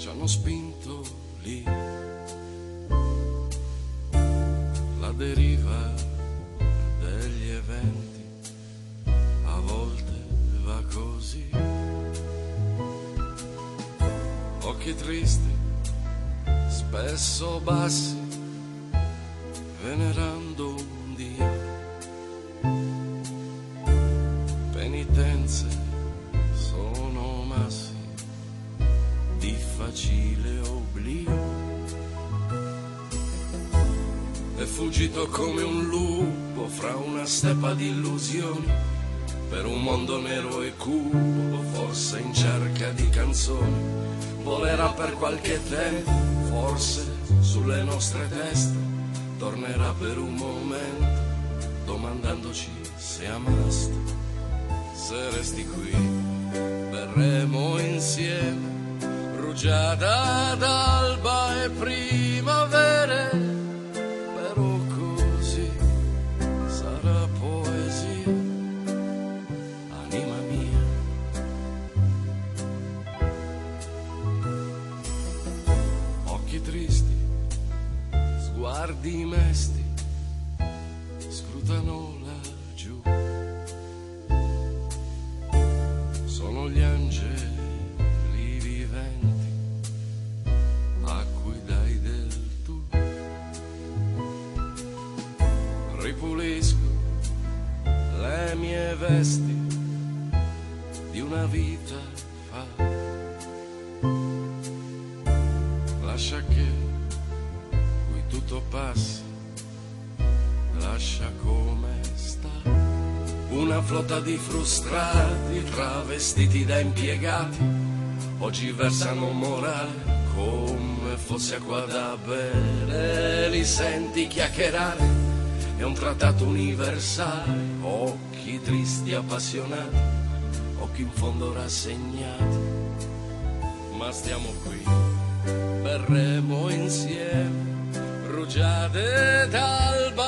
ci hanno spinto lì. La deriva degli eventi a volte va così. Occhi tristi, spesso bassi, venerando un Dio. Penitenze sono massi di facile oblio. È fuggito come un lupo fra una steppa di illusioni, per un mondo nero e cupo, forse in cerca di canzoni. Volerà per qualche tempo, forse sulle nostre teste, tornerà per un momento, domandandoci se amaste. Se resti qui, berremo insieme, rugiada d'alba e primavere, però così sarà poesia, anima mia. Occhi tristi, sguardi mesti, scrutano laggiù. Sono gli angeli viventi a cui dai del tu. Ripulisco le mie vesti di una vita fa. Lascia che qui tutto passi, lascia come sta. Una flotta di frustrati travestiti da impiegati oggi versano morale come fosse acqua da bere. Li senti chiacchierare, è un trattato universale. Occhi tristi appassionati, occhi in fondo rassegnati. Ma stiamo qui, berremo insieme, rugiade d'alba